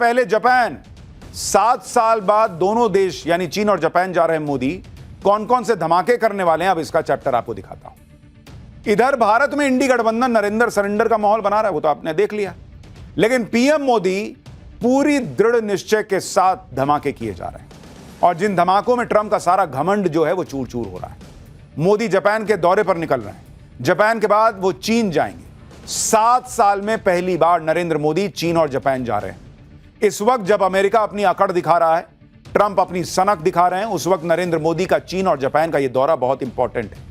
पहले जापान, 7 साल बाद दोनों देश यानी चीन और जापान जा रहे हैं मोदी। कौन कौन से धमाके करने वाले हैं अब इसका चैप्टर आपको दिखाता हूं। इधर भारत में इंडी गठबंधन नरेंद्र सरेंडर का माहौल बना रहा है, वो तो आपने देख लिया। लेकिन पीएम मोदी पूरी दृढ़ निश्चय के साथ धमाके किए जा रहे हैं और जिन धमाकों में ट्रंप का सारा घमंड जो है वो चूर चूर हो रहा है। मोदी जापान के दौरे पर निकल रहे हैं, जापान के बाद वो चीन जाएंगे। 7 साल में पहली बार नरेंद्र मोदी चीन और जापान जा रहे हैं। इस वक्त जब अमेरिका अपनी अकड़ दिखा रहा है, ट्रंप अपनी सनक दिखा रहे हैं, उस वक्त नरेंद्र मोदी का चीन और जापान का यह दौरा बहुत इंपॉर्टेंट है।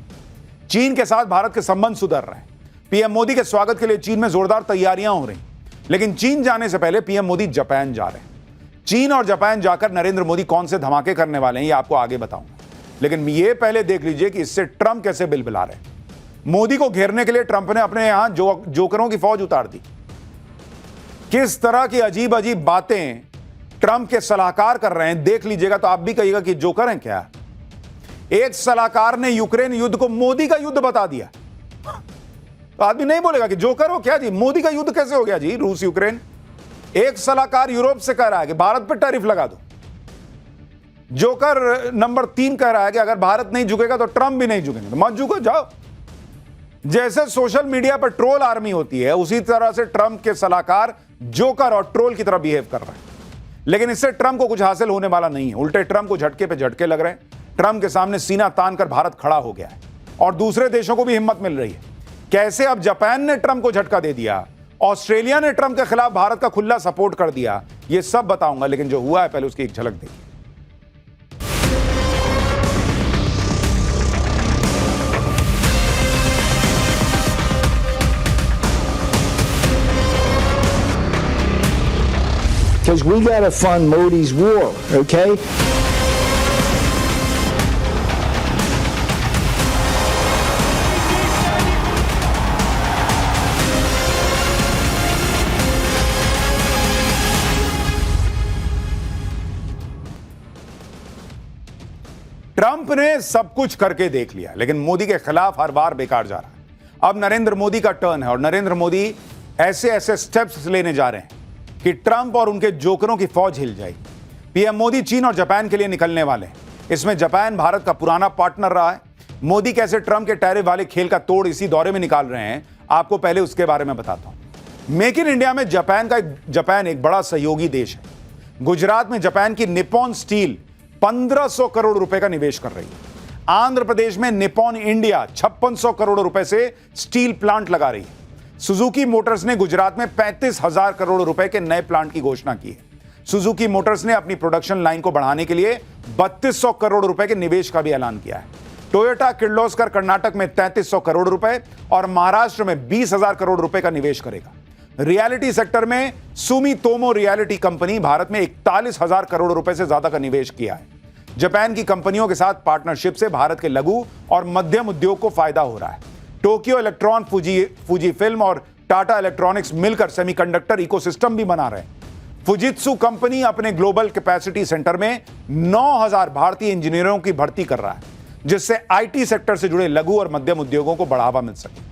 चीन के साथ भारत के संबंध सुधर रहे हैं। पीएम मोदी के स्वागत के लिए चीन में जोरदार तैयारियां हो रही, लेकिन चीन जाने से पहले पीएम मोदी जापान जा रहे हैं। चीन और जापान जाकर नरेंद्र मोदी कौन से धमाके करने वाले हैं ये आपको आगे बताऊंगा, लेकिन ये पहले देख लीजिए कि इससे ट्रंप कैसे बिलबिला रहे हैं। मोदी को घेरने के लिए ट्रंप ने अपने यहां जोकरों की फौज उतार दी। किस तरह की अजीब अजीब बातें ट्रंप के सलाहकार कर रहे हैं देख लीजिएगा तो आप भी कहिएगा कि जोकर हैं क्या। एक सलाहकार ने यूक्रेन युद्ध को मोदी का युद्ध बता दिया, तो आदमी नहीं बोलेगा कि जोकर हो क्या जी, मोदी का युद्ध कैसे हो गया जी रूस यूक्रेन। एक सलाहकार यूरोप से कह रहा है कि भारत पर टैरिफ लगा दो। जोकर नंबर 3 कह रहा है कि अगर भारत नहीं झुकेगा तो ट्रंप भी नहीं झुकेंगे, तो मत झुको जाओ। जैसे सोशल मीडिया पर ट्रोल आर्मी होती है, उसी तरह से ट्रंप के सलाहकार जोकर और ट्रोल की तरह बिहेव कर रहे हैं। लेकिन इससे ट्रंप को कुछ हासिल होने वाला नहीं है, उल्टे ट्रंप को झटके पे झटके लग रहे हैं। ट्रंप के सामने सीना तान कर भारत खड़ा हो गया है और दूसरे देशों को भी हिम्मत मिल रही है। कैसे अब जापान ने ट्रंप को झटका दे दिया, ऑस्ट्रेलिया ने ट्रंप के खिलाफ भारत का खुला सपोर्ट कर दिया, ये सब बताऊंगा। लेकिन जो हुआ है पहले उसकी एक झलक देखिए। Because we got to fund Modi's war, okay? Trump ने सब कुछ करके देख लिया, लेकिन मोदी के खिलाफ हर बार बेकार जा रहा है। अब नरेंद्र मोदी का टर्न है और नरेंद्र मोदी ऐसे ऐसे स्टेप्स लेने जा रहे हैं कि ट्रंप और उनके जोकरों की फौज हिल जाएगी। पीएम मोदी चीन और जापान के लिए निकलने वाले हैं। इसमें जापान भारत का पुराना पार्टनर रहा है। मोदी कैसे ट्रंप के टैरिफ वाले खेल का तोड़ इसी दौरे में निकाल रहे हैं, आपको पहले उसके बारे में बताता हूं। मेक इन इंडिया में जापान एक बड़ा सहयोगी देश है। गुजरात में जापान की निप्पॉन स्टील 1500 करोड़ रुपए का निवेश कर रही है। आंध्र प्रदेश में निप्पॉन इंडिया 5600 करोड़ रुपए से स्टील प्लांट लगा रही है। सुजुकी मोटर्स ने गुजरात में 35,000 करोड़ रुपए के नए प्लांट की घोषणा की है। सुजुकी मोटर्स ने अपनी प्रोडक्शन लाइन को बढ़ाने के लिए 3200 करोड़ रुपए के निवेश का भी ऐलान किया है। टोयोटा किर्लोस्कर कर्नाटक में 3300 करोड़ रुपए और महाराष्ट्र में 20,000 करोड़ रुपए का निवेश करेगा। रियलिटी सेक्टर में सुमितोमो रियलिटी कंपनी भारत में 41,000 करोड़ रुपए से ज्यादा का निवेश किया है। जापान की कंपनियों के साथ पार्टनरशिप से भारत के लघु और मध्यम उद्योग को फायदा हो रहा है। टोक्यो इलेक्ट्रॉन, फुजी फिल्म और टाटा इलेक्ट्रॉनिक्स मिलकर सेमीकंडक्टर इकोसिस्टम भी बना रहे हैं। फुजित्सु कंपनी अपने ग्लोबल कैपेसिटी सेंटर में 9,000 भारतीय इंजीनियरों की भर्ती कर रहा है, जिससे आईटी सेक्टर से जुड़े लघु और मध्यम उद्योगों को बढ़ावा मिल सके।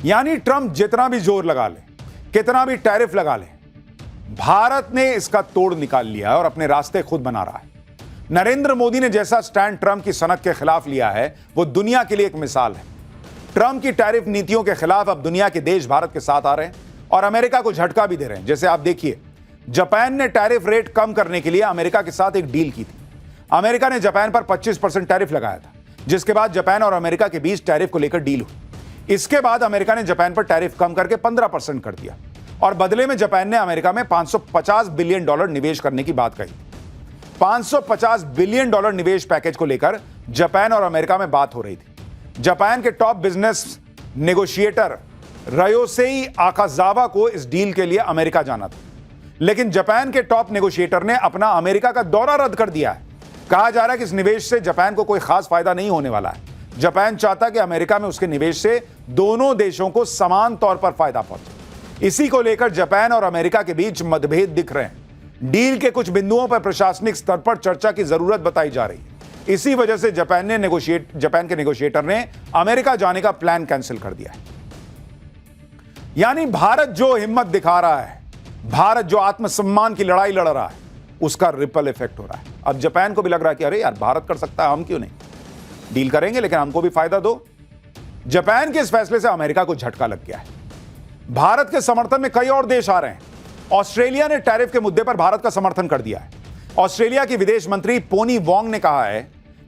यानी ट्रंप जितना भी जोर लगा ले, कितना भी टैरिफ लगा ले, भारत ने इसका तोड़ निकाल लिया है और अपने रास्ते खुद बना रहा है। नरेंद्र मोदी ने जैसा स्टैंड ट्रंप की सनक के खिलाफ लिया है, वो दुनिया के लिए एक मिसाल है। ट्रंप की टैरिफ नीतियों के खिलाफ अब दुनिया के देश भारत के साथ आ रहे हैं और अमेरिका को झटका भी दे रहे हैं। जैसे आप देखिए, जापान ने टैरिफ रेट कम करने के लिए अमेरिका के साथ एक डील की थी। अमेरिका ने जापान पर 25% टैरिफ लगाया था, जिसके बाद जापान और अमेरिका के बीच टैरिफ को लेकर डील हुई। इसके बाद अमेरिका ने जापान पर टैरिफ कम करके 15% कर दिया और बदले में जापान ने अमेरिका में $550 बिलियन निवेश करने की बात कही। $550 बिलियन निवेश पैकेज को लेकर जापान और अमेरिका में बात हो रही थी। जापान के टॉप बिजनेस नेगोशिएटर रयोसेई आकाजावा को इस डील के लिए अमेरिका जाना था, लेकिन जापान के टॉप नेगोशिएटर ने अपना अमेरिका का दौरा रद्द कर दिया है। कहा जा रहा है कि इस निवेश से जापान को कोई खास फायदा नहीं होने वाला है। जापान चाहता कि अमेरिका में उसके निवेश से दोनों देशों को समान तौर पर फायदा पहुंचे। इसी को लेकर जापान और अमेरिका के बीच मतभेद दिख रहे हैं। डील के कुछ बिंदुओं पर प्रशासनिक स्तर पर चर्चा की जरूरत बताई जा रही है। इसी वजह से जापान के नेगोशिएटर ने अमेरिका जाने का प्लान कैंसिल कर दिया है। यानी भारत जो हिम्मत दिखा रहा है भारत जो आत्मसम्मान की लड़ाई लड़ रहा है उसका रिपल इफेक्ट हो रहा है। अब जापान को भी लग रहा है कि अरे यार भारत कर सकता है, हम क्यों नहीं, डील करेंगे लेकिन हमको भी फायदा दो। जापान के इस फैसले से अमेरिका को झटका लग गया है। भारत के समर्थन में कई और देश आ रहे हैं। ऑस्ट्रेलिया ने टैरिफ के मुद्दे पर भारत का समर्थन कर दिया है। ऑस्ट्रेलिया की विदेश मंत्री पोनी वोंग ने कहा है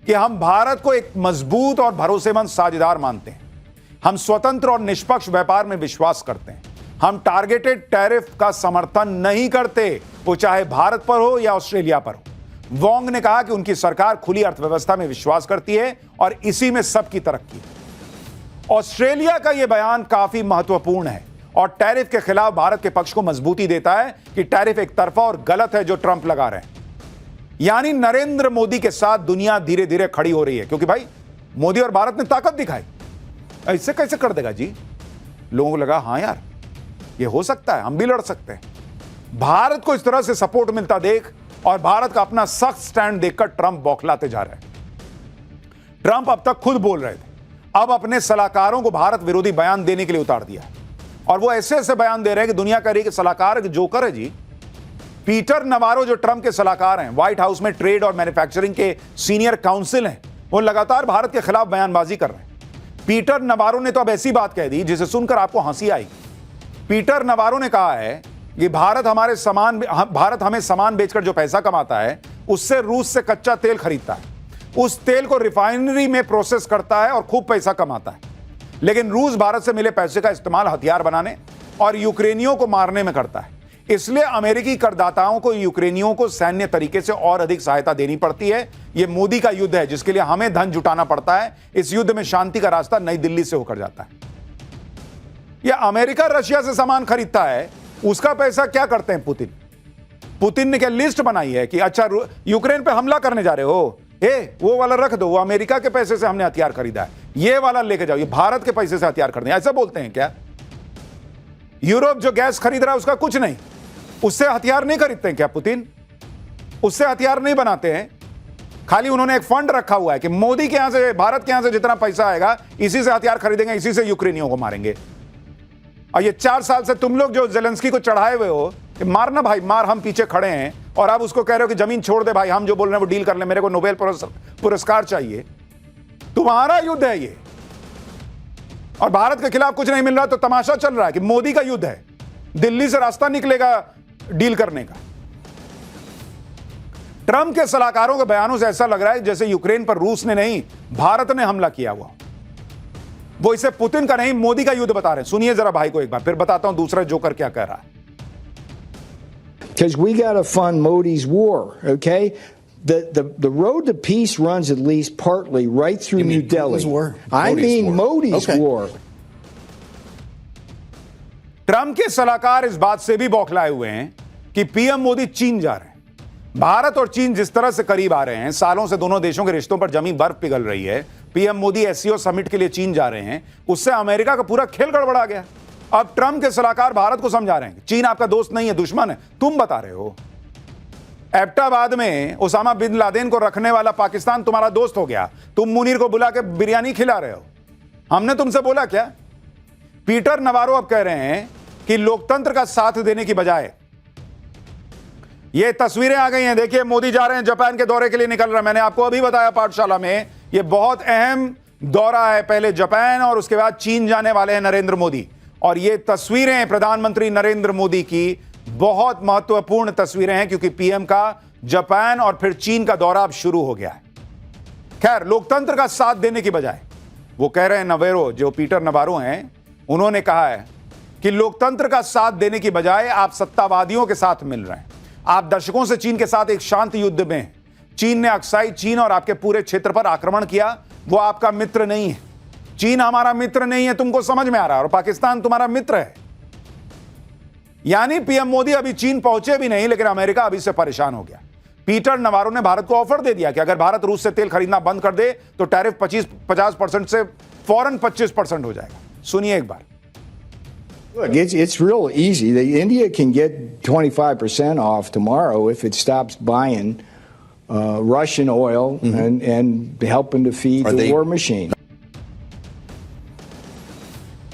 कि हम भारत को एक मजबूत और भरोसेमंद साझेदार मानते हैं। हम स्वतंत्र और निष्पक्ष व्यापार में विश्वास करते हैं। हम टारगेटेड टैरिफ का समर्थन नहीं करते, वो चाहे भारत पर हो या ऑस्ट्रेलिया पर हो। वोंग ने कहा कि उनकी सरकार खुली अर्थव्यवस्था में विश्वास करती है और इसी में सबकी तरक्की है। ऑस्ट्रेलिया का यह बयान काफी महत्वपूर्ण है और टैरिफ के खिलाफ भारत के पक्ष को मजबूती देता है कि टैरिफ एक तरफा और गलत है जो ट्रंप लगा रहे हैं। यानी नरेंद्र मोदी के साथ दुनिया धीरे धीरे खड़ी हो रही है, क्योंकि भाई मोदी और भारत ने ताकत दिखाई। ऐसे कैसे कर देगा जी? लोगों को लगा हाँ यार ये हो सकता है, हम भी लड़ सकते हैं। भारत को इस तरह से सपोर्ट मिलता देख और भारत का अपना सख्त स्टैंड देखकर ट्रंप बौखलाते जा रहे हैं। ट्रंप अब तक खुद बोल रहे थे, अब अपने सलाहकारों को भारत विरोधी बयान देने के लिए उतार दिया और वो ऐसे ऐसे बयान दे रहे हैं कि दुनिया कह रही है कि सलाहकार जोकर है जी। पीटर नवारो जो ट्रंप के सलाहकार हैं, व्हाइट हाउस में ट्रेड और मैन्युफैक्चरिंग के सीनियर काउंसिल हैं, वो लगातार भारत के खिलाफ बयानबाजी कर रहे हैं। पीटर नवारो ने तो अब ऐसी बात कह दी जिसे सुनकर आपको हंसी आई। पीटर नवारो ने कहा है कि भारत हमें सामान बेचकर जो पैसा कमाता है उससे रूस से कच्चा तेल खरीदता है, उस तेल को रिफाइनरी में प्रोसेस करता है और खूब पैसा कमाता है, लेकिन रूस भारत से मिले पैसे का इस्तेमाल हथियार बनाने और यूक्रेनियों को मारने में करता है। इसलिए अमेरिकी करदाताओं को यूक्रेनियों को सैन्य तरीके से और अधिक सहायता देनी पड़ती है। यह मोदी का युद्ध है जिसके लिए हमें धन जुटाना पड़ता है। इस युद्ध में शांति का रास्ता नई दिल्ली से होकर जाता है। यह अमेरिका रशिया से सामान खरीदता है, उसका पैसा क्या करते हैं पुतिन ने क्या लिस्ट बनाई है कि अच्छा यूक्रेन पे हमला करने जा रहे हो, वो वाला रख दो, वो अमेरिका के पैसे से हमने हथियार खरीदा है, ये वाला लेके जाओ, ये भारत के पैसे से हथियार खरीदे, ऐसा बोलते हैं क्या? यूरोप जो गैस खरीद रहा है उसका कुछ नहीं, उससे हथियार नहीं खरीदते हैं क्या पुतिन? उससे हथियार नहीं बनाते हैं। खाली उन्होंने एक फंड रखा हुआ है कि मोदी के यहां से, भारत के यहां से जितना पैसा आएगा इसी से हथियार खरीदेंगे, इसी से यूक्रेनियों को मारेंगे। और ये 4 साल से तुम लोग जो जेलेंस्की को चढ़ाए हुए हो कि मारना भाई मार, हम पीछे खड़े हैं, और आप उसको कह रहे हो कि जमीन छोड़ दे भाई, हम जो बोल रहे हैं वो डील कर ले, मेरे को नोबेल पुरस्कार चाहिए। तुम्हारा युद्ध है ये, और भारत के खिलाफ कुछ नहीं मिल रहा तो तमाशा चल रहा है कि मोदी का युद्ध है, दिल्ली से रास्ता निकलेगा डील करने का। ट्रंप के सलाहकारों के बयानों से ऐसा लग रहा है जैसे यूक्रेन पर रूस ने नहीं भारत ने हमला किया हुआ। वो इसे पुतिन का नहीं मोदी का युद्ध बता रहे हैं। सुनिए जरा भाई को एक बार, फिर बताता हूं दूसरा जोकर क्या कह रहा है। Because we got to fund Modi's war, okay? The road to peace runs at least partly right through New Delhi. I mean Modi's war. Trump के सलाहकार इस बात से भी बौखलाए हुए हैं कि पीएम मोदी चीन जा रहे हैं। भारत और चीन जिस तरह से करीब आ रहे हैं, सालों से दोनों देशों के रिश्तों पर जमी बर्फ पिघल रही है। पीएम मोदी एससीओ समिट के लिए चीन जा रहे हैं, उससे अमेरिका का पूरा खेल गड़बड़ा गया। अब ट्रंप के सलाहकार भारत को समझा रहे हैं चीन आपका दोस्त नहीं है, दुश्मन है, तुम बता रहे हो। एबटाबाद में ओसामा बिन लादेन को रखने वाला पाकिस्तान तुम्हारा दोस्त हो गया, तुम मुनीर को बुला के बिरयानी खिला रहे हो, हमने तुमसे बोला क्या? पीटर नवारो अब कह रहे हैं कि लोकतंत्र का साथ देने की बजाय, ये तस्वीरें आ गई हैं, देखिए मोदी जा रहे हैं जापान के दौरे के लिए निकल रहे हैं। मैंने आपको अभी बताया पाठशाला में, ये बहुत अहम दौरा है, पहले जापान और उसके बाद चीन जाने वाले हैं नरेंद्र मोदी। और ये तस्वीरें प्रधानमंत्री नरेंद्र मोदी की बहुत महत्वपूर्ण तस्वीरें हैं, क्योंकि पीएम का जापान और फिर चीन का दौरा अब शुरू हो गया है। खैर, लोकतंत्र का साथ देने की बजाय, वो कह रहे हैं नवेरो, जो पीटर नवारो हैं, उन्होंने कहा है कि लोकतंत्र का साथ देने की बजाय आप सत्तावादियों के साथ मिल रहे हैं। आप दशकों से चीन के साथ एक शांत युद्ध में हैं। चीन ने अक्साई चीन और आपके पूरे क्षेत्र पर आक्रमण किया, वो आपका मित्र नहीं है। चीन हमारा मित्र नहीं है, तुमको समझ में आ रहा है, और पाकिस्तान तुम्हारा मित्र है। यानी पीएम मोदी अभी चीन पहुंचे भी नहीं, लेकिन अमेरिका अभी से परेशान हो गया। पीटर नवारो ने भारत को ऑफर दे दिया कि अगर भारत रूस से तेल खरीदना बंद कर दे तो टैरिफ 50% से फौरन 25% हो जाएगा। सुनिए एक बार। Look, it's real easy. India can get 25% off tomorrow if it stops buying Russian oil and helping to feed the war machine.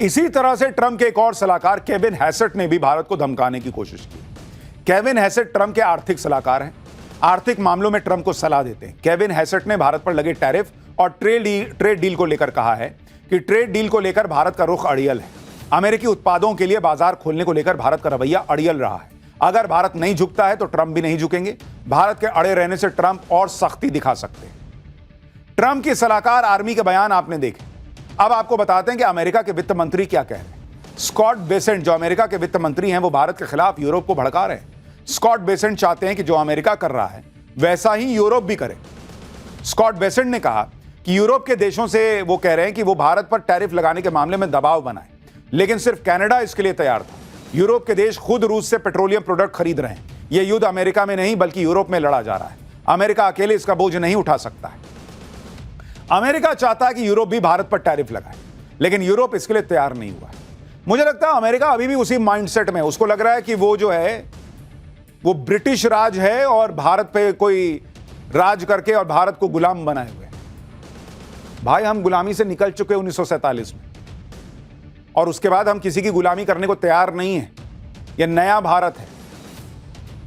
इसी तरह से ट्रंप के एक और सलाहकार केविन हैसेट ने भी भारत को धमकाने की कोशिश की। केविन हैसेट ट्रंप के आर्थिक सलाहकार हैं, आर्थिक मामलों में ट्रंप को सलाह देते हैं। केविन हैसेट ने भारत पर लगे टैरिफ और ट्रेड डील को लेकर कहा है कि ट्रेड डील को लेकर भारत का रुख अड़ियल है। अमेरिकी उत्पादों के लिए बाजार खोलने को लेकर भारत का रवैया अड़ियल रहा है। अगर भारत नहीं झुकता है तो ट्रंप भी नहीं झुकेंगे। भारत के अड़े रहने से ट्रंप और सख्ती दिखा सकते हैं। ट्रंप की सलाहकार आर्मी के बयान आपने देखे। अब आपको बताते हैं कि अमेरिका के वित्त मंत्री क्या कह रहे हैं। स्कॉट बेसेंट, जो अमेरिका के वित्त मंत्री हैं, वो भारत के खिलाफ यूरोप को भड़का रहे हैं। स्कॉट बेसेंट चाहते हैं कि जो अमेरिका कर रहा है वैसा ही यूरोप भी करे। स्कॉट बेसेंट ने कहा कि यूरोप के देशों से वो कह रहे हैं कि वो भारत पर टैरिफ लगाने के मामले में दबाव बनाए, लेकिन सिर्फ कनाडा इसके लिए तैयार था। यूरोप के देश खुद रूस से पेट्रोलियम प्रोडक्ट खरीद रहे हैं। यह युद्ध अमेरिका में नहीं बल्कि यूरोप में लड़ा जा रहा है। अमेरिका अकेले इसका बोझ नहीं उठा सकता है। अमेरिका चाहता है कि यूरोप भी भारत पर टैरिफ लगाए, लेकिन यूरोप इसके लिए तैयार नहीं हुआ है। मुझे लगता है अमेरिका अभी भी उसी माइंडसेट में, उसको लग रहा है कि वो जो है वो ब्रिटिश राज है और भारत पे कोई राज करके और भारत को गुलाम बनाए हुए। भाई, हम गुलामी से निकल चुके 1947 में, और उसके बाद हम किसी की गुलामी करने को तैयार नहीं है। यह नया भारत है।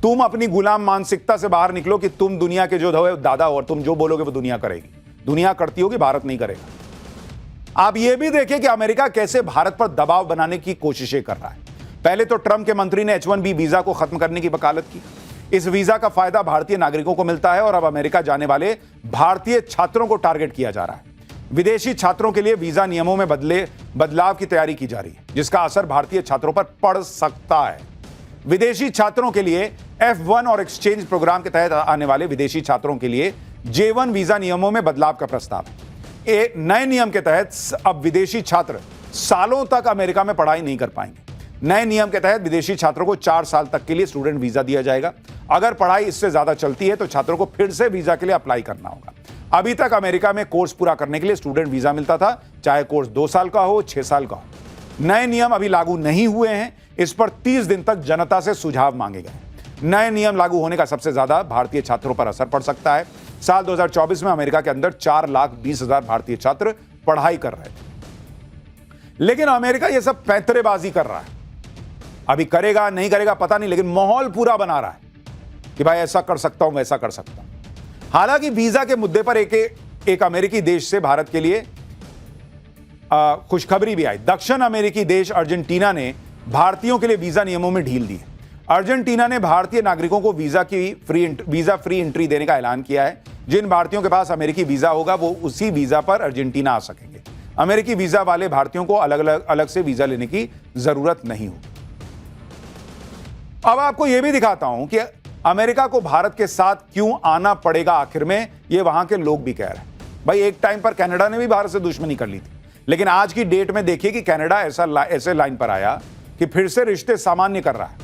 तुम अपनी गुलाम मानसिकता से बाहर निकलो कि तुम दुनिया के जो दादा हो और तुम जो बोलोगे वो दुनिया करेगी। दुनिया करती होगी, भारत नहीं करेगा। आप यह भी देखिए कि अमेरिका कैसे भारत पर दबाव बनाने की कोशिशें कर रहा है। पहले तो ट्रंप के मंत्री ने H-1B वीजा को खत्म करने की वकालत की। इस वीजा का फायदा भारतीय नागरिकों को मिलता है और अब अमेरिका जाने वाले भारतीय छात्रों को टारगेट किया जा रहा है। विदेशी छात्रों के लिए वीजा नियमों में बदलाव की तैयारी की जा रही है, जिसका असर भारतीय छात्रों पर पड़ सकता है। विदेशी छात्रों के लिए F-1 और एक्सचेंज प्रोग्राम के तहत आने वाले विदेशी छात्रों के लिए J-1 वीजा नियमों में बदलाव का प्रस्ताव है। एक नए नियम के तहत अब विदेशी छात्र सालों तक अमेरिका में पढ़ाई नहीं कर पाएंगे। नए नियम के तहत विदेशी छात्रों को 4 साल तक के लिए स्टूडेंट वीजा दिया जाएगा। अगर पढ़ाई इससे ज्यादा चलती है तो छात्रों को फिर से वीजा के लिए अप्लाई करना होगा। अभी तक अमेरिका में कोर्स पूरा करने के लिए स्टूडेंट वीजा मिलता था, चाहे कोर्स 2 साल का हो, 6 साल का हो। नए नियम अभी लागू नहीं हुए हैं। इस पर 30 दिन तक जनता से सुझाव मांगे गए। नए नियम लागू होने का सबसे ज्यादा भारतीय छात्रों पर असर पड़ सकता है। साल 2024 में अमेरिका के अंदर 4,20,000 भारतीय छात्र पढ़ाई कर रहे थे, लेकिन अमेरिका यह सब पैंतरेबाजी कर रहा है। अभी करेगा नहीं करेगा पता नहीं, लेकिन माहौल पूरा बना रहा है कि भाई ऐसा कर सकता हूं, वैसा कर सकता हूं। हालांकि वीजा के मुद्दे पर एक अमेरिकी देश से भारत के लिए खुशखबरी भी आई। दक्षिण अमेरिकी देश अर्जेंटीना ने भारतीयों के लिए वीजा नियमों में ढील दी है। अर्जेंटीना ने भारतीय नागरिकों को वीजा फ्री एंट्री देने का ऐलान किया है। जिन भारतीयों के पास अमेरिकी वीजा होगा वो उसी वीजा पर अर्जेंटीना आ सकेंगे। अमेरिकी वीजा वाले भारतीयों को अलग से वीजा लेने की जरूरत नहीं होगी। अब आपको यह भी दिखाता हूं कि अमेरिका को भारत के साथ क्यों आना पड़ेगा आखिर में, ये वहां के लोग भी कह रहे हैं। भाई, एक टाइम पर कनाडा ने भी भारत से दुश्मनी कर ली थी, लेकिन आज की डेट में देखिए कि कनाडा ऐसे लाइन पर आया कि फिर से रिश्ते सामान्य कर रहा है।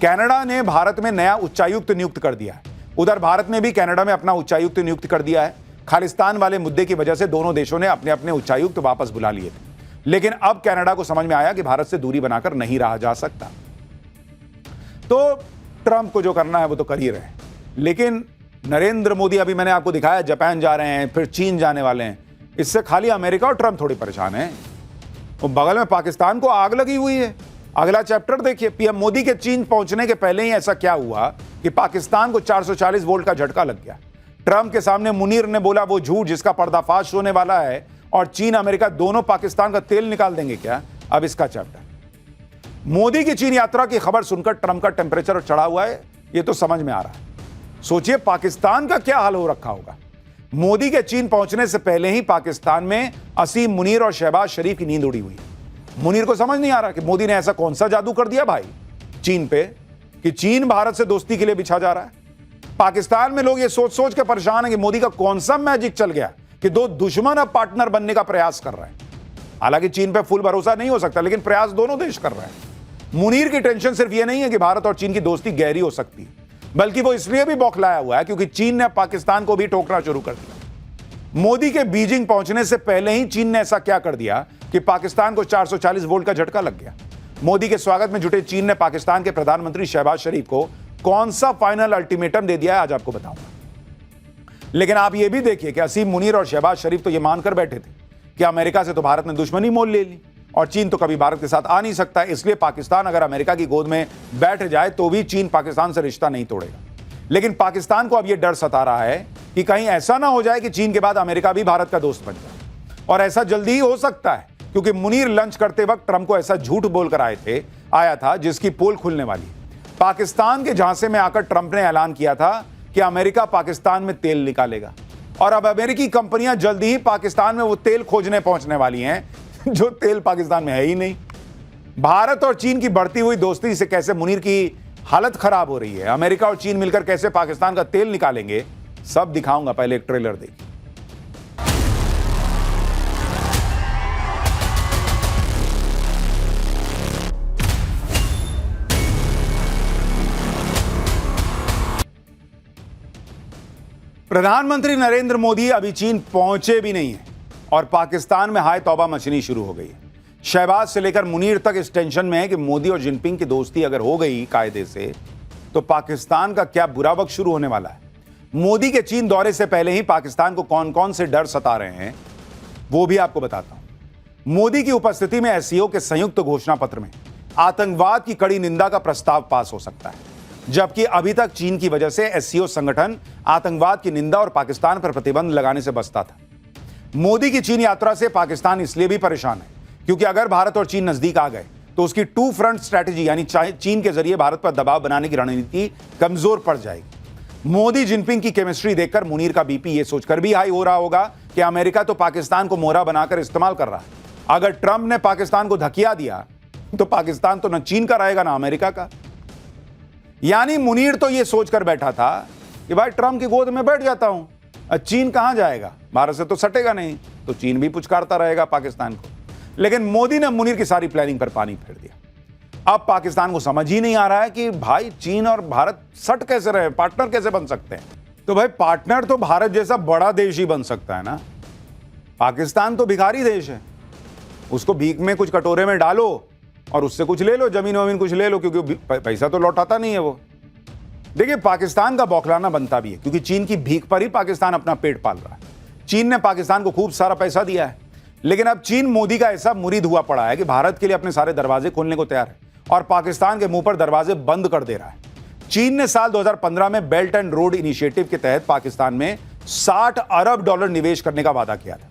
कनाडा ने भारत में नया उच्चायुक्त नियुक्त कर दिया है। उधर भारत ने भी कनाडा में अपना उच्चायुक्त नियुक्त कर दिया है। खालिस्तान वाले मुद्दे की वजह से दोनों देशों ने अपने अपने उच्चायुक्त वापस बुला लिए थे, लेकिन अब कनाडा को समझ में आया कि भारत से दूरी बनाकर नहीं रहा जा सकता। तो ट्रंप को जो करना है वो तो कर ही रहे हैं, लेकिन नरेंद्र मोदी, अभी मैंने आपको दिखाया, जापान जा रहे हैं, फिर चीन जाने वाले हैं। इससे खाली अमेरिका और ट्रंप थोड़ी परेशान है। वो बगल में पाकिस्तान को आग लगी हुई है। अगला चैप्टर देखिए। पीएम मोदी के चीन पहुंचने के पहले ही ऐसा क्या हुआ कि पाकिस्तान को 440 वोल्ट का झटका लग गया। ट्रंप के सामने मुनीर ने बोला वो झूठ जिसका पर्दाफाश होने वाला है, और चीन अमेरिका दोनों पाकिस्तान का तेल निकाल देंगे क्या? अब इसका चैप्टर। मोदी की चीन यात्रा की खबर सुनकर ट्रंप का टेम्परेचर चढ़ा हुआ है, यह तो समझ में आ रहा है। सोचिए पाकिस्तान का क्या हाल हो रखा होगा। मोदी के चीन पहुंचने से पहले ही पाकिस्तान में असीम मुनीर और शहबाज शरीफ की नींद उड़ी हुई। मुनीर को समझ नहीं आ रहा कि मोदी ने ऐसा कौन सा जादू कर दिया भाई चीन पे कि चीन भारत से दोस्ती के लिए बिछा जा रहा है। पाकिस्तान में लोग ये सोच सोच के परेशान है कि मोदी का कौन सा मैजिक चल गया कि दो दुश्मन अब पार्टनर बनने का प्रयास कर रहे हैं। हालांकि चीन पे फुल भरोसा नहीं हो सकता, लेकिन प्रयास दोनों देश कर रहे हैं। मुनीर की टेंशन सिर्फ यह नहीं है कि भारत और चीन की दोस्ती गहरी हो सकती है, बल्कि वो इसलिए भी बौखलाया हुआ है क्योंकि चीन ने पाकिस्तान को भी ठोकना शुरू कर दिया। मोदी के बीजिंग पहुंचने से पहले ही चीन ने ऐसा क्या कर दिया कि पाकिस्तान को 440 वोल्ट का झटका लग गया। मोदी के स्वागत में जुटे चीन ने पाकिस्तान के प्रधानमंत्री शहबाज शरीफ को कौन सा फाइनल अल्टीमेटम दे दिया है, आज आपको बताऊंगा। लेकिन आप यह भी देखिए कि असीम मुनीर और शहबाज शरीफ तो यह मानकर बैठे थे कि अमेरिका से तो भारत ने दुश्मनी मोल ले ली और चीन तो कभी भारत के साथ आ नहीं सकता, इसलिए पाकिस्तान अगर अमेरिका की गोद में बैठ जाए तो भी चीन पाकिस्तान से रिश्ता नहीं तोड़ेगा। लेकिन पाकिस्तान को अब यह डर सता रहा है कि कहीं ऐसा ना हो जाए कि चीन के बाद अमेरिका भी भारत का दोस्त बन जाए, और ऐसा जल्दी ही हो सकता है, क्योंकि मुनीर लंच करते वक्त ट्रंप को ऐसा झूठ बोलकर आया था जिसकी पोल खुलने वाली है। पाकिस्तान के झांसे में आकर ट्रंप ने ऐलान किया था कि अमेरिका पाकिस्तान में तेल निकालेगा, और अब अमेरिकी कंपनियां जल्दी ही पाकिस्तान में वो तेल खोजने पहुंचने वाली हैं जो तेल पाकिस्तान में है ही नहीं। भारत और चीन की बढ़ती हुई दोस्ती से कैसे मुनीर की हालत खराब हो रही है, अमेरिका और चीन मिलकर कैसे पाकिस्तान का तेल निकालेंगे, सब दिखाऊंगा। पहले एक ट्रेलर देखिए। प्रधानमंत्री नरेंद्र मोदी अभी चीन पहुंचे भी नहीं है और पाकिस्तान में हाय तौबा मचनी शुरू हो गई है। शहबाज से लेकर मुनीर तक इस टेंशन में है कि मोदी और जिनपिंग की दोस्ती अगर हो गई कायदे से तो पाकिस्तान का क्या बुरा वक्त शुरू होने वाला है। मोदी के चीन दौरे से पहले ही पाकिस्तान को कौन कौन से डर सता रहे हैं वो भी आपको बताता हूं। मोदी की उपस्थिति में एससीओ के संयुक्त घोषणा पत्र में आतंकवाद की कड़ी निंदा का प्रस्ताव पास हो सकता है, जबकि अभी तक चीन की वजह से एससीओ संगठन आतंकवाद की निंदा और पाकिस्तान पर प्रतिबंध लगाने से बचता था। मोदी की चीन यात्रा से पाकिस्तान इसलिए भी परेशान है क्योंकि अगर भारत और चीन नजदीक आ गए तो उसकी टू फ्रंट स्ट्रैटेजी यानी चीन के जरिए भारत पर दबाव बनाने की रणनीति कमजोर पड़ जाएगी। मोदी जिनपिंग की केमिस्ट्री देखकर मुनीर का बीपी ये सोचकर भी हाई हो रहा होगा कि अमेरिका तो पाकिस्तान को मोहरा बनाकर इस्तेमाल कर रहा है। अगर ट्रंप ने पाकिस्तान को धकिया दिया तो पाकिस्तान तो न चीन का रहेगा ना अमेरिका का। यानी मुनीर तो यह सोचकर बैठा था कि भाई ट्रंप की गोद में बैठ जाता हूं, चीन कहां जाएगा, भारत से तो सटेगा नहीं, तो चीन भी पुचकारता रहेगा पाकिस्तान को। लेकिन मोदी ने मुनीर की सारी प्लानिंग पर पानी फेर दिया। अब पाकिस्तान को समझ ही नहीं आ रहा है कि भाई चीन और भारत सट कैसे रहे, पार्टनर कैसे बन सकते हैं। तो भाई पार्टनर तो भारत जैसा बड़ा देश ही बन सकता है ना। पाकिस्तान तो भिखारी देश है, उसको भीख में कुछ कटोरे में डालो और उससे कुछ ले लो, जमीन वमीन कुछ ले लो, क्योंकि पैसा तो लौटाता नहीं है वो। देखिए पाकिस्तान का बौखलाना बनता भी है क्योंकि चीन की भीख पर ही पाकिस्तान अपना पेट पाल रहा है। चीन ने पाकिस्तान को खूब सारा पैसा दिया है, लेकिन अब चीन मोदी का ऐसा मुरीद हुआ पड़ा है कि भारत के लिए अपने सारे दरवाजे खोलने को तैयार है और पाकिस्तान के मुंह पर दरवाजे बंद कर दे रहा है। चीन ने साल 2015 में बेल्ट एंड रोड इनिशिएटिव के तहत पाकिस्तान में $60 अरब निवेश करने का वादा किया था।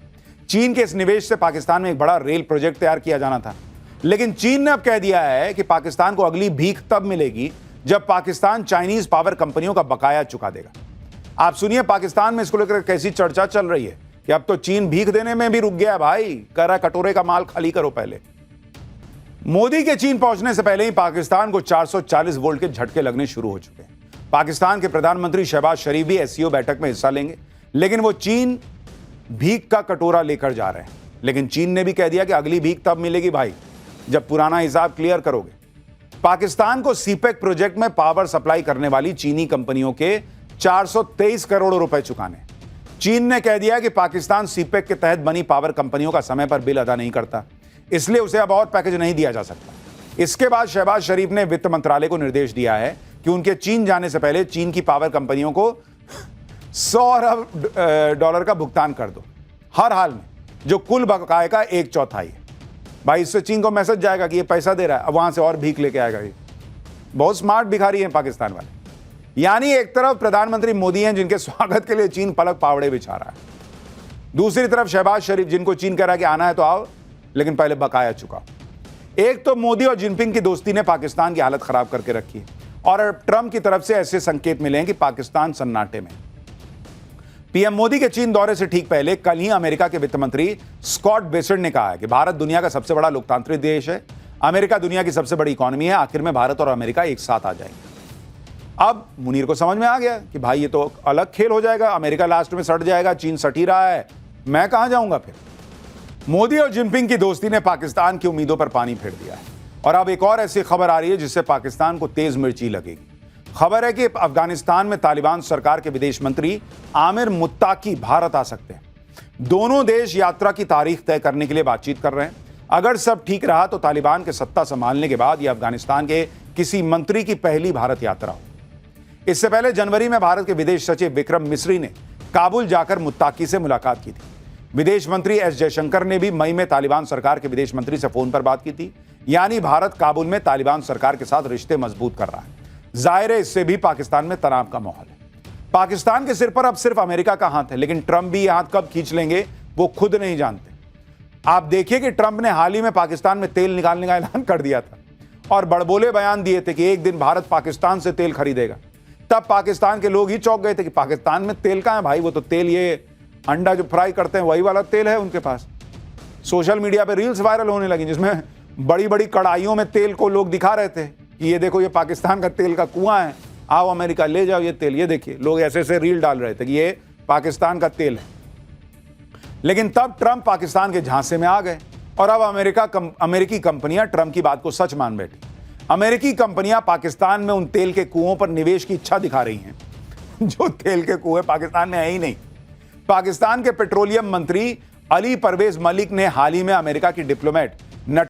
चीन के इस निवेश से पाकिस्तान में एक बड़ा रेल प्रोजेक्ट तैयार किया जाना था, लेकिन चीन ने अब कह दिया है कि पाकिस्तान को अगली भीख तब मिलेगी जब पाकिस्तान चाइनीज पावर कंपनियों का बकाया चुका देगा। आप सुनिए पाकिस्तान में इसको लेकर कैसी चर्चा चल रही है कि अब तो चीन भीख देने में भी रुक गया भाई, कह रहा कटोरे का माल खाली करो पहले। मोदी के चीन पहुंचने से पहले ही पाकिस्तान को 440 वोल्ट के झटके लगने शुरू हो चुके हैं। पाकिस्तान के प्रधानमंत्री शहबाज शरीफ भी एससीओ बैठक में हिस्सा लेंगे, लेकिन वो चीन भीख का कटोरा लेकर जा रहे हैं। लेकिन चीन ने भी कह दिया कि अगली भीख तब मिलेगी भाई जब पुराना हिसाब क्लियर करोगे। पाकिस्तान को सीपेक प्रोजेक्ट में पावर सप्लाई करने वाली चीनी कंपनियों के 423 करोड़ रुपए चुकाने। चीन ने कह दिया कि पाकिस्तान सीपेक के तहत बनी पावर कंपनियों का समय पर बिल अदा नहीं करता, इसलिए उसे अब और पैकेज नहीं दिया जा सकता। इसके बाद शहबाज शरीफ ने वित्त मंत्रालय को निर्देश दिया है कि उनके चीन जाने से पहले चीन की पावर कंपनियों को $100 अरब का भुगतान कर दो हर हाल में, जो कुल बकाये का 1/4 है। भाई इससे चीन को मैसेज जाएगा कि ये पैसा दे रहा है, अब वहां से और भीख लेके आएगा। ये बहुत स्मार्ट भिखारी हैं पाकिस्तान वाले। यानी एक तरफ प्रधानमंत्री मोदी हैं जिनके स्वागत के लिए चीन पलक पावड़े बिछा रहा है, दूसरी तरफ शहबाज शरीफ जिनको चीन कह रहा है कि आना है तो आओ लेकिन पहले बकाया चुकाओ। एक तो मोदी और जिनपिंग की दोस्ती ने पाकिस्तान की हालत खराब करके रखी है और ट्रंप की तरफ से ऐसे संकेत मिले हैं कि पाकिस्तान सन्नाटे में। पीएम मोदी के चीन दौरे से ठीक पहले कल ही अमेरिका के वित्त मंत्री स्कॉट बेसेंट ने कहा है कि भारत दुनिया का सबसे बड़ा लोकतांत्रिक देश है, अमेरिका दुनिया की सबसे बड़ी इकोनॉमी है, आखिर में भारत और अमेरिका एक साथ आ जाएंगे। अब मुनीर को समझ में आ गया कि भाई ये तो अलग खेल हो जाएगा, अमेरिका लास्ट में सट जाएगा, चीन सट ही रहा है, मैं कहां जाऊंगा फिर। मोदी और जिनपिंग की दोस्ती ने पाकिस्तान की उम्मीदों पर पानी फेर दिया है और अब एक और ऐसी खबर आ रही है जिससे पाकिस्तान को तेज मिर्ची लगेगी। खबर है कि अफगानिस्तान में तालिबान सरकार के विदेश मंत्री आमिर मुत्ताकी भारत आ सकते हैं। दोनों देश यात्रा की तारीख तय करने के लिए बातचीत कर रहे हैं। अगर सब ठीक रहा तो तालिबान के सत्ता संभालने के बाद यह अफगानिस्तान के किसी मंत्री की पहली भारत यात्रा हो। इससे पहले जनवरी में भारत के विदेश सचिव विक्रम मिस्री ने काबुल जाकर मुत्ताकी से मुलाकात की थी। विदेश मंत्री एस जयशंकर ने भी मई में तालिबान सरकार के विदेश मंत्री से फोन पर बात की थी। यानी भारत काबुल में तालिबान सरकार के साथ रिश्ते मजबूत कर रहा है। जाहिर है इससे भी पाकिस्तान में तनाव का माहौल है। पाकिस्तान के सिर पर अब सिर्फ अमेरिका का हाथ है, लेकिन ट्रंप भी यह हाथ कब खींच लेंगे वो खुद नहीं जानते। आप देखिए कि ट्रंप ने हाल ही में पाकिस्तान में तेल निकालने का ऐलान कर दिया था और बड़बोले बयान दिए थे कि एक दिन भारत पाकिस्तान से तेल खरीदेगा। तब पाकिस्तान के लोग ही चौंक गए थे कि पाकिस्तान में तेल कहां है भाई, वो तो तेल ये अंडा जो फ्राई करते हैं वही वाला तेल है उनके पास। सोशल मीडिया पे रील्स वायरल होने लगी जिसमें बड़ी बड़ी कड़ाइयों में तेल को लोग दिखा रहे थे कि ये देखो ये पाकिस्तान का तेल का कुआं है, आओ अमेरिका ले जाओ ये तेल, ये देखिए। लोग ऐसे ऐसे रील डाल रहे थे कि ये पाकिस्तान का तेल है। लेकिन तब ट्रंप पाकिस्तान के झांसे में आ गए और अब अमेरिकी कंपनियां ट्रंप की बात को सच मान बैठी। अमेरिकी कंपनियां पाकिस्तान में उन तेल के कुओं पर निवेश की इच्छा दिखा रही हैं जो तेल के कुएं पाकिस्तान में है ही नहीं। पाकिस्तान के पेट्रोलियम मंत्री अली परवेज मलिक ने हाल ही में अमेरिका की डिप्लोमेट